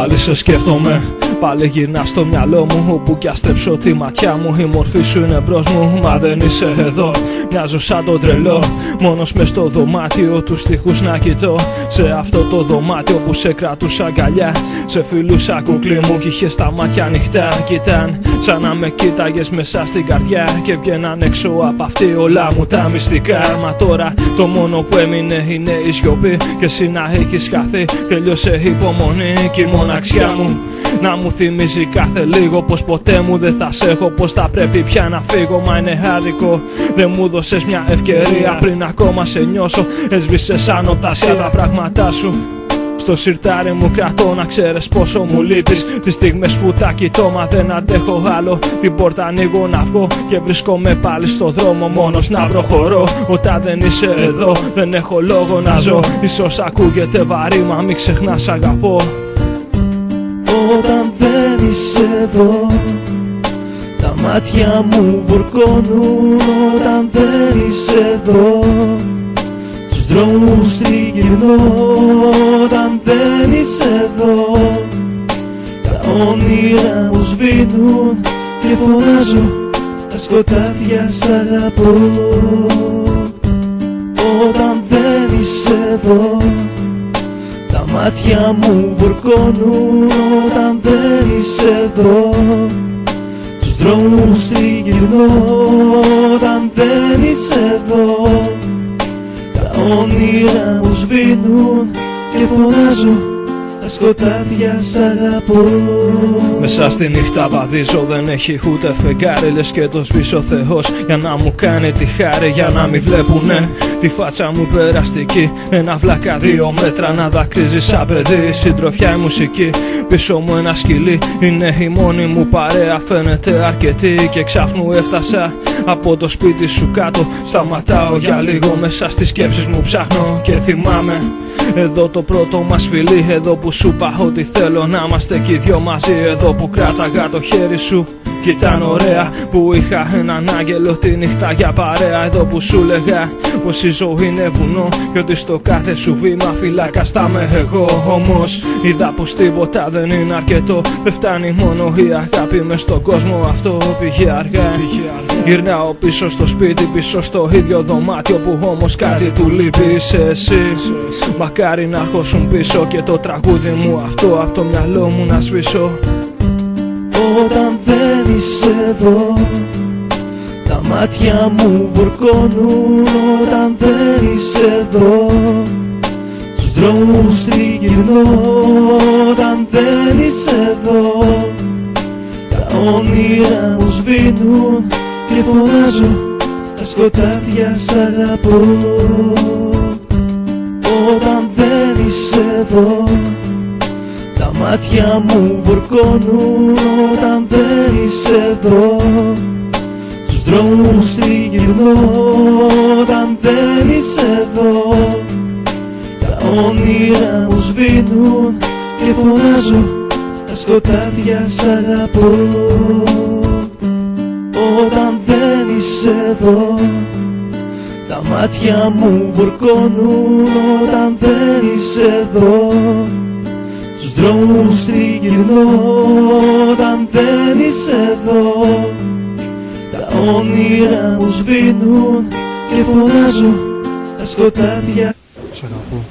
Πάλι σε σκέφτομαι, πάλι γυρνά στο μυαλό μου. Όπου κι αστρέψω τη ματιά μου, η μορφή σου είναι μπρος μου. Μα δεν είσαι εδώ, μοιάζω σαν το τρελό. Μόνος μες στο δωμάτιο, τους στίχους να κοιτώ. Σε αυτό το δωμάτιο που σε κρατούσα αγκαλιά, σε φιλούσα κουκλί μου κι είχες τα μάτια ανοιχτά. Κοίταν σαν να με κοίταγες μέσα στην καρδιά, και βγαίναν έξω από αυτή όλα μου τα μυστικά. Μα τώρα το μόνο που έμεινε είναι η σιωπή, και εσύ να έχεις χαθεί. Τελειώσε η υπομονή και η μοναξιά μου να μου θυμίζει κάθε λίγο πως ποτέ μου δεν θα σε έχω, πως θα πρέπει πια να φύγω. Μα είναι άδικο, δεν μου δώσες μια ευκαιρία πριν ακόμα σε νιώσω. Έσβησες άνω τα άσια τα πράγματά σου. Στο σιρτάρι μου κρατώ, να ξέρεις πόσο μου λείπεις. Τις στιγμές που τα κοιτώ μα δεν αντέχω άλλο. Την πόρτα ανοίγω να βγω και βρίσκομαι πάλι στο δρόμο, μόνος να προχωρώ. Όταν δεν είσαι εδώ δεν έχω λόγο να ζω. Ίσως ακούγεται βαρύ μα μην ξεχνάς αγαπώ. Όταν δεν είσαι εδώ τα μάτια μου βουρκώνουν. Όταν δεν είσαι εδώ τους δρόμους τριγυρνώ. Όταν δεν είσαι εδώ τα όνειρα μου σβήνουν και φωνάζω τα σκοτάδια σ' αγαπώ. Όταν δεν είσαι εδώ τα μάτια μου βουρκώνουν. Όταν δεν είσαι εδώ τους δρόμους τριγυρνώ. Όταν δεν είσαι εδώ τα όνειρα μου σβήνουν και φωνάζω τα σκοτάδια σ' αγαπώ. Μέσα στη νύχτα βαδίζω, δεν έχει ούτε φεγγάρι. Λες και το σβήσω Θεός για να μου κάνει τη χάρη. Για να μην βλέπουνε τη φάτσα μου περαστική. Ένα βλάκα 2 μέτρα να δακρύζει σαν παιδί. Συντροφιά η μουσική, πίσω μου ένα σκυλί. Είναι η μόνη μου παρέα, φαίνεται αρκετή. Και ξάφνου έφτασα από το σπίτι σου κάτω. Σταματάω για λίγο, μέσα στις σκέψεις μου ψάχνω και θυμάμαι εδώ το πρώτο μας φιλί. Εδώ που σου είπα ότι θέλω να είμαστε κι οι δυο μαζί. Εδώ που κράταγα το χέρι σου κι ήταν ωραία, που είχα έναν άγγελο τη νύχτα για παρέα. Εδώ που σου λέγα πως η ζωή είναι βουνό και ότι στο κάθε σου βήμα φυλάκας θα είμαι εγώ. Όμως είδα πως τίποτα δεν είναι αρκετό. Δεν φτάνει μόνο η αγάπη μες στον κόσμο, αυτό πήγε αργά. Γυρνάω πίσω στο σπίτι, πίσω στο ίδιο δωμάτιο, που όμως κάτι του λείπει. Είσαι εσύ, μακάρι να χώσουν πίσω και το τραγούδι μου αυτό από το μυαλό μου να σβήσω. Όταν δεν είσαι εδώ τα μάτια μου βουρκώνουν. Όταν δεν είσαι εδώ τους δρόμους τριγυρνώ. Όταν δεν είσαι εδώ τα όνειρα μου σβήνουν και φωνάζω τα σκοτάδια σ' αγαπώ. Όταν δεν είσαι εδώ τα μάτια μου βουρκώνουν. Όταν δεν είσαι εδώ τους δρόμους τριγυρνώ. Όταν δεν είσαι εδώ τα όνειρα μου σβήνουν και φωνάζω τα σκοτάδια σ' αγαπώ. Όταν δεν είσαι εδώ τα μάτια μου βουρκώνουν. Όταν δεν είσαι εδώ τους δρόμους τριγυρνώ. Όταν δεν είσαι εδώ τα όνειρα μου σβήνουν και φωνάζω τα σκοτάδια. Σ' αγαπώ.